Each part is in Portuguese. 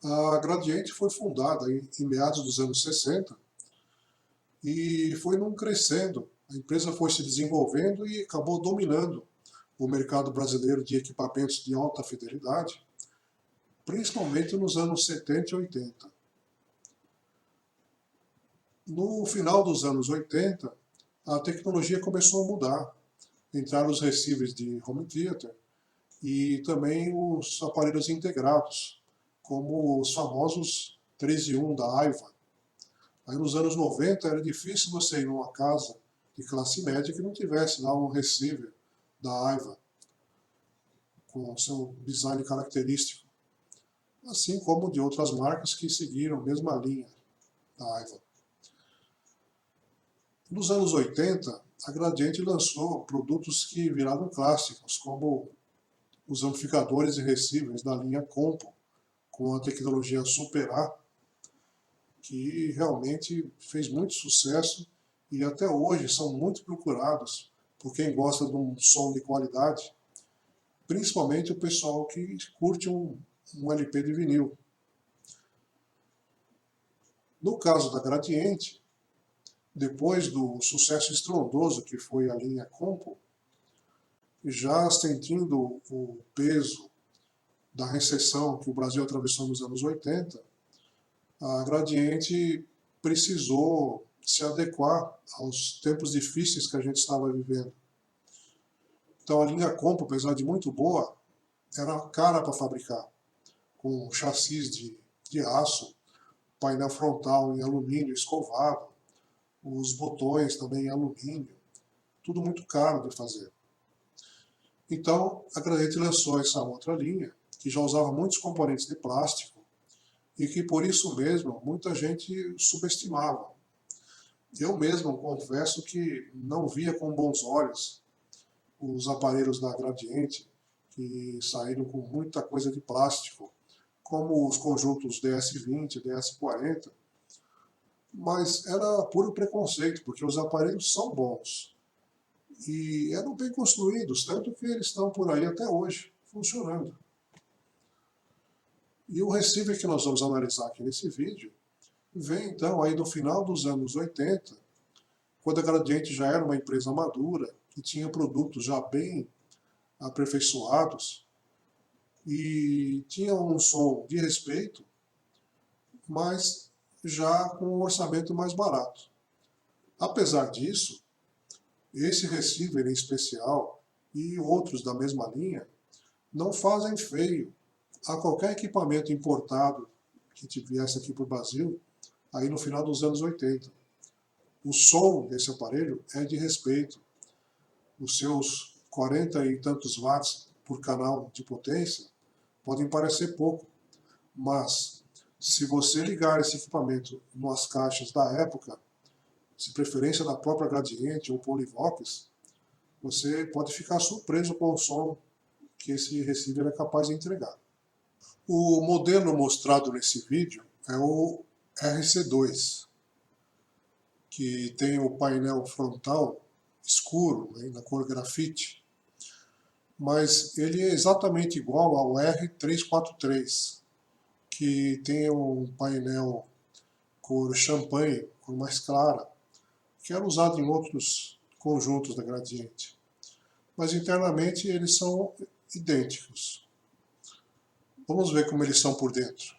A Gradiente foi fundada em meados dos anos 60 e foi num crescendo. A empresa foi se desenvolvendo e acabou dominando o mercado brasileiro de equipamentos de alta fidelidade, principalmente nos anos 70 e 80. No final dos anos 80, a tecnologia começou a mudar. Entraram os receivers de home theater e também os aparelhos integrados, como os famosos 3 em 1 da Aiva. Aí nos anos 90 era difícil você ir numa casa de classe média que não tivesse lá um receiver da Aiva, com o seu design característico, assim como de outras marcas que seguiram a mesma linha da Aiva. Nos anos 80, a Gradiente lançou produtos que viraram clássicos, como os amplificadores e receivers da linha Compo, com a tecnologia Super A, que realmente fez muito sucesso e até hoje são muito procurados por quem gosta de um som de qualidade, principalmente o pessoal que curte um LP de vinil. No caso da Gradiente, depois do sucesso estrondoso que foi a linha Compo, já sentindo o peso da recessão que o Brasil atravessou nos anos 80, a Gradiente precisou se adequar aos tempos difíceis que a gente estava vivendo. Então a linha Compo, apesar de muito boa, era cara para fabricar, com chassis de aço, painel frontal em alumínio escovado, os botões também em alumínio, tudo muito caro de fazer. Então a Gradiente lançou essa outra linha, que já usava muitos componentes de plástico, e que por isso mesmo muita gente subestimava. Eu mesmo confesso que não via com bons olhos os aparelhos da Gradiente, que saíram com muita coisa de plástico, como os conjuntos DS20, DS40, mas era puro preconceito, porque os aparelhos são bons e eram bem construídos, tanto que eles estão por aí até hoje, funcionando. E o receiver que nós vamos analisar aqui nesse vídeo vem então aí do final dos anos 80, quando a Gradiente já era uma empresa madura, que tinha produtos já bem aperfeiçoados e tinha um som de respeito, mas já com um orçamento mais barato. Apesar disso, esse receiver em especial e outros da mesma linha não fazem feio a qualquer equipamento importado que viesse aqui para o Brasil, aí no final dos anos 80. O som desse aparelho é de respeito. Os seus 40 e tantos watts por canal de potência podem parecer pouco, mas se você ligar esse equipamento nas caixas da época, de preferência da própria Gradiente ou Polivox, você pode ficar surpreso com o som que esse receiver é capaz de entregar. O modelo mostrado nesse vídeo é o RC2, que tem o painel frontal escuro, né, na cor grafite, mas ele é exatamente igual ao R343, que tem um painel cor champanhe, cor mais clara, que era usado em outros conjuntos da Gradiente. Mas internamente eles são idênticos. Vamos ver como eles são por dentro.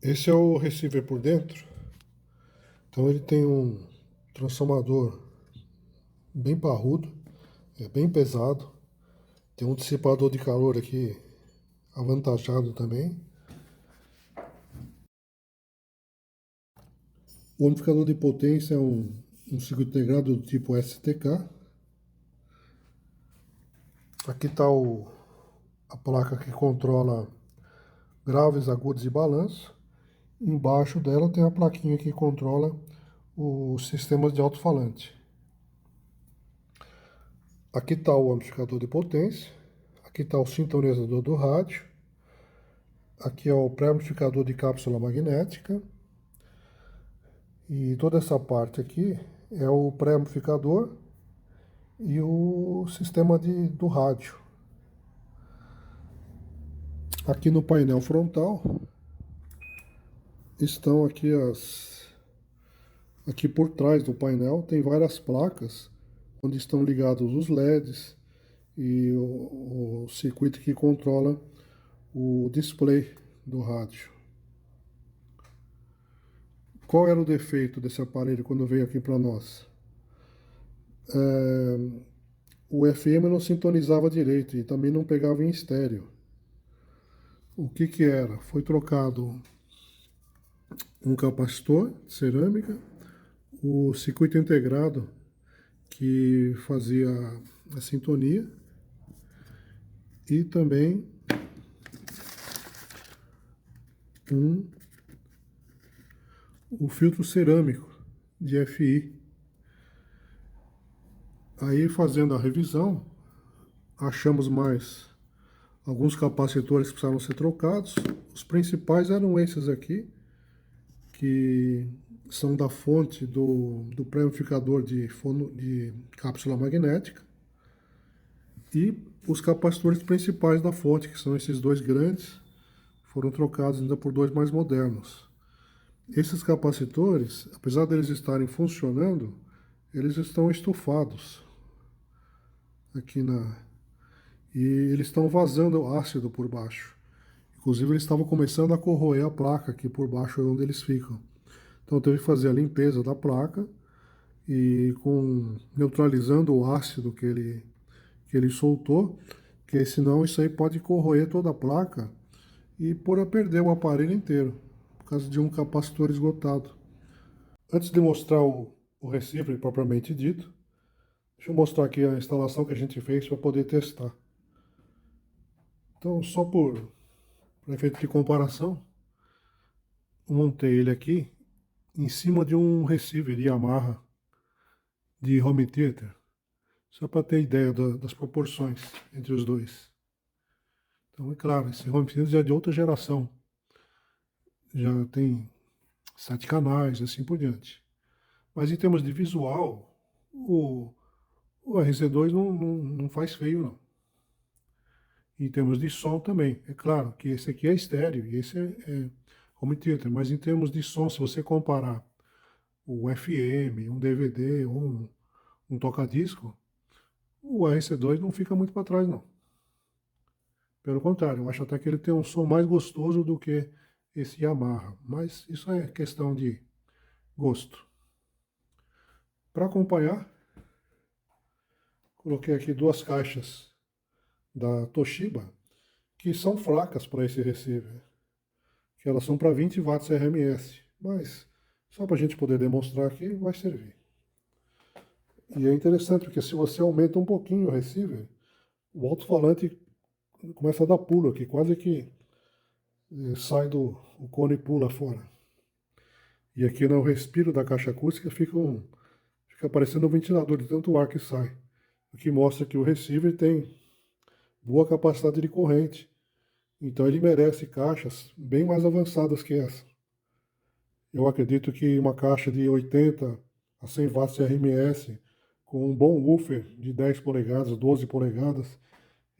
Esse é o receiver por dentro. Então ele tem um transformador bem parrudo, é bem pesado. Tem um dissipador de calor aqui avantajado também. O amplificador de potência é um circuito integrado do tipo STK. Aqui está a placa que controla graves, agudos e balanço. Embaixo dela tem a plaquinha que controla os sistemas de alto-falante. Aqui está o amplificador de potência. Aqui está o sintonizador do rádio. Aqui é o pré-amplificador de cápsula magnética. E toda essa parte aqui é o pré-amplificador e o sistema do rádio. Aqui no painel frontal estão aqui por trás do painel tem várias placas onde estão ligados os LEDs e o circuito que controla o display do rádio. Qual era o defeito desse aparelho quando veio aqui para nós? O FM não sintonizava direito e também não pegava em estéreo. O que que era? Foi trocado um capacitor de cerâmica, o circuito integrado que fazia a sintonia e também o filtro cerâmico de FI. Aí, fazendo a revisão, achamos mais alguns capacitores que precisavam ser trocados. Os principais eram esses aqui, que são da fonte do pré-amplificador de cápsula magnética, e os capacitores principais da fonte, que são esses dois grandes, foram trocados ainda por dois mais modernos. Esses capacitores, apesar deles estarem funcionando, eles estão estufados aqui e eles estão vazando ácido por baixo. Inclusive eles estavam começando a corroer a placa aqui por baixo onde eles ficam. Então eu tive que fazer a limpeza da placa e neutralizando o ácido que ele soltou, porque senão isso aí pode corroer toda a placa e pôr a perder o aparelho inteiro, por causa de um capacitor esgotado. Antes de mostrar o receiver propriamente dito, deixa eu mostrar aqui a instalação que a gente fez para poder testar. Então, só por efeito de comparação, montei ele aqui em cima de um receiver Yamaha de home theater, só para ter ideia das proporções entre os dois. Então, é claro, esse home theater já é de outra geração, já tem 7 canais, assim por diante. Mas em termos de visual, o RZ2 não faz feio, não. Em termos de som também, é claro que esse aqui é estéreo e esse é home theater, mas em termos de som, se você comparar o FM, um DVD ou um toca-disco, o RC2 não fica muito para trás, não. Pelo contrário, eu acho até que ele tem um som mais gostoso do que esse Yamaha, mas isso é questão de gosto. Para acompanhar, coloquei aqui duas caixas da Toshiba, que são fracas para esse receiver, que elas são para 20 watts RMS, mas só para a gente poder demonstrar aqui vai servir. E é interessante porque se você aumenta um pouquinho o receiver, o alto-falante começa a dar pulo aqui, quase que sai o cone pula fora. E aqui no respiro da caixa acústica fica parecendo um ventilador de tanto ar que sai, o que mostra que o receiver tem boa capacidade de corrente, então ele merece caixas bem mais avançadas que essa. Eu acredito que uma caixa de 80 a 100 watts RMS, com um bom woofer de 10 polegadas, 12 polegadas,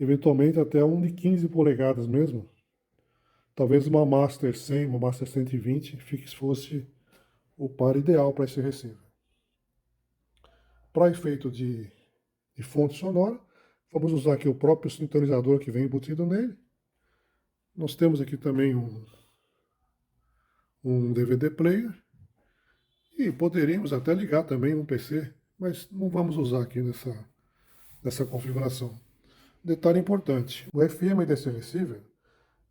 eventualmente até um de 15 polegadas mesmo, talvez uma Master 100, uma Master 120 fosse o par ideal para esse receiver. Para efeito de fonte sonora, vamos usar aqui o próprio sintonizador que vem embutido nele. Nós temos aqui também um DVD player e poderíamos até ligar também um PC, mas não vamos usar aqui nessa configuração. Detalhe importante, o FM desse receiver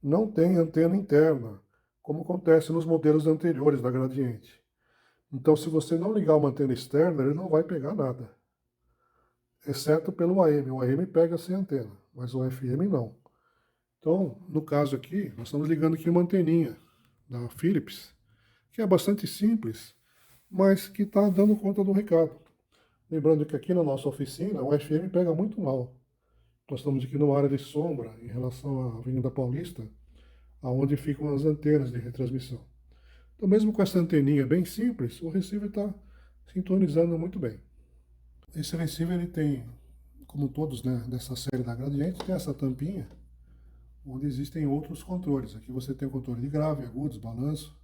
não tem antena interna, como acontece nos modelos anteriores da Gradiente. Então, se você não ligar uma antena externa, ele não vai pegar nada, exceto pelo AM. O AM pega sem antena, mas o FM não. Então, no caso aqui, nós estamos ligando aqui uma anteninha da Philips, que é bastante simples, mas que está dando conta do recado. Lembrando que aqui na nossa oficina, o FM pega muito mal. Nós estamos aqui numa área de sombra em relação à Avenida Paulista, aonde ficam as antenas de retransmissão. Então, mesmo com essa anteninha bem simples, o receiver está sintonizando muito bem. Esse receiver ele tem, como todos, né, dessa série da Gradiente, tem essa tampinha, onde existem outros controles. Aqui você tem o controle de grave, agudos, balanço.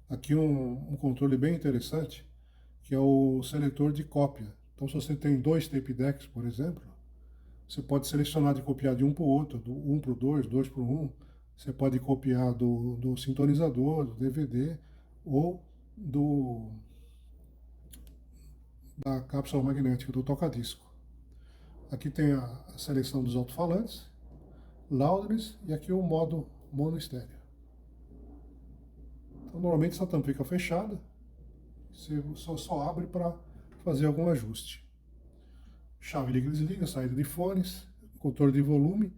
Aqui um controle bem interessante, que é o seletor de cópia. Então, se você tem dois tape decks, por exemplo, você pode selecionar de copiar de um para o outro, do 1 para o 2, 2 para o 1. Você pode copiar do sintonizador, do DVD ou da cápsula magnética, do toca-disco. Aqui tem a seleção dos alto-falantes, loudness e aqui o modo mono estéreo. Então, normalmente essa tampa fica fechada, você só abre para fazer algum ajuste. Chave liga e desliga, saída de fones, controle de volume.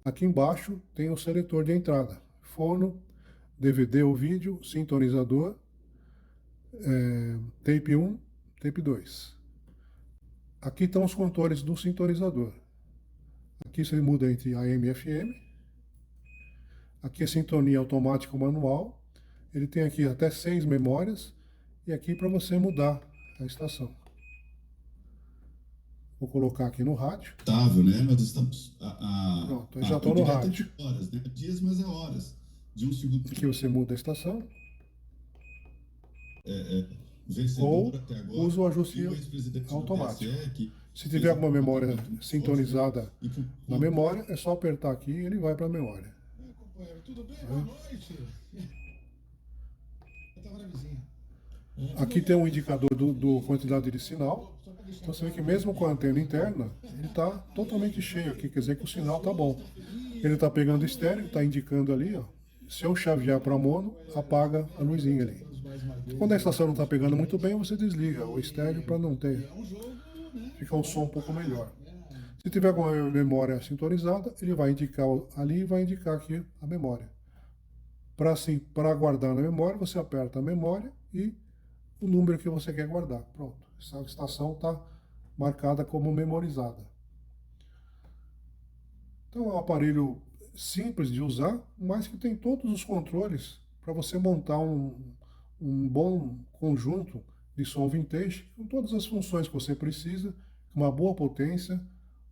Aqui embaixo tem o seletor de entrada, fono, DVD ou vídeo, sintonizador, tape 1, tape 2. Aqui estão os controles do sintonizador. Aqui você muda entre AM e FM. Aqui é sintonia automática manual. Ele tem aqui até 6 memórias. E aqui para você mudar a estação. Vou colocar aqui no rádio. Né? Nós estamos pronto, eu já estou no rádio. Horas, né? Dias, mas é horas. De um segundo. Aqui você muda a estação. Ou até agora, usa o ajuste automático. Se tiver alguma memória sintonizada na memória, é só apertar aqui e ele vai para a memória. Companheiro, tudo bem? Boa noite. Eu estava na vizinha. Aqui tem um indicador do quantidade de sinal. Então você vê que mesmo com a antena interna, ele está totalmente cheio aqui, quer dizer que o sinal está bom. Ele está pegando estéreo, está indicando ali, ó. Se eu chavear para mono, apaga a luzinha ali. Quando a estação não está pegando muito bem, você desliga o estéreo para não ter. Fica um som um pouco melhor. Se tiver com a memória sintonizada, ele vai indicar ali e vai indicar aqui a memória. Para guardar na memória, você aperta a memória e o número que você quer guardar. Pronto, essa estação está marcada como memorizada. Então é um aparelho simples de usar, mas que tem todos os controles para você montar um bom conjunto de som vintage, com todas as funções que você precisa, uma boa potência,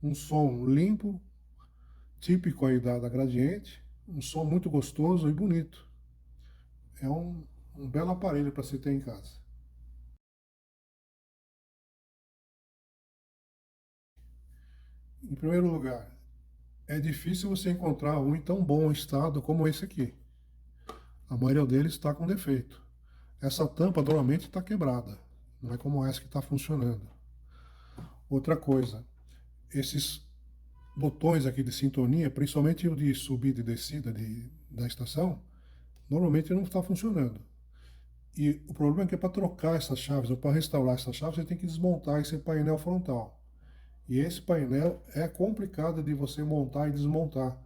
um som limpo, típico aí da Gradiente, um som muito gostoso e bonito. É um belo aparelho para se ter em casa. Em primeiro lugar, é difícil você encontrar um em tão bom estado como esse aqui. A maioria deles está com defeito. Essa tampa normalmente está quebrada, não é como essa que está funcionando. Outra coisa, esses botões aqui de sintonia, principalmente o de subida e descida da estação, normalmente não está funcionando. E o problema é que para trocar essas chaves ou para restaurar essas chaves, você tem que desmontar esse painel frontal. E esse painel é complicado de você montar e desmontar,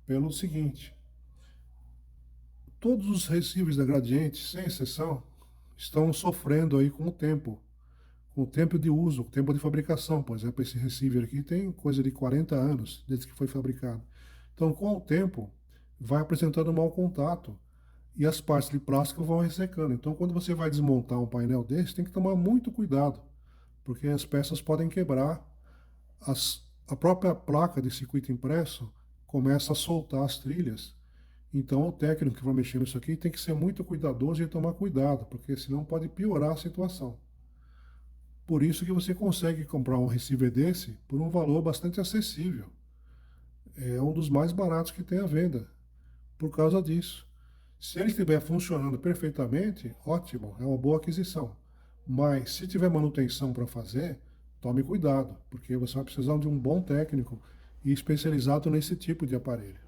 pelo seguinte: todos os receivers da Gradiente, sem exceção, estão sofrendo aí com o tempo de uso, o tempo de fabricação. Por exemplo, esse receiver aqui tem coisa de 40 anos, desde que foi fabricado. Então, com o tempo, vai apresentando mau contato e as partes de plástico vão ressecando. Então, quando você vai desmontar um painel desse, tem que tomar muito cuidado, porque as peças podem quebrar, a própria placa de circuito impresso começa a soltar as trilhas. Então, o técnico que vai mexer nisso aqui tem que ser muito cuidadoso e tomar cuidado, porque senão pode piorar a situação. Por isso que você consegue comprar um receiver desse por um valor bastante acessível. É um dos mais baratos que tem à venda, por causa disso. Se ele estiver funcionando perfeitamente, ótimo, é uma boa aquisição. Mas se tiver manutenção para fazer, tome cuidado, porque você vai precisar de um bom técnico e especializado nesse tipo de aparelho.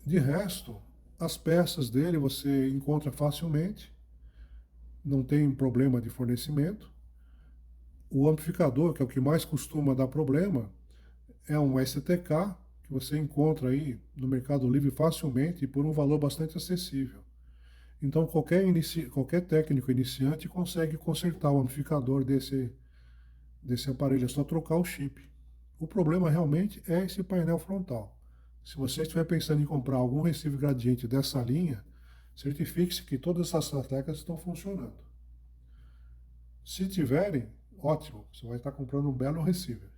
De resto, as peças dele você encontra facilmente, não tem problema de fornecimento. O amplificador, que é o que mais costuma dar problema, é um STK, que você encontra aí no Mercado Livre facilmente e por um valor bastante acessível. Então qualquer técnico iniciante consegue consertar o amplificador desse aparelho, é só trocar o chip. O problema realmente é esse painel frontal. Se você estiver pensando em comprar algum receiver Gradiente dessa linha, certifique-se que todas essas teclas estão funcionando. Se tiverem, ótimo, você vai estar comprando um belo receiver.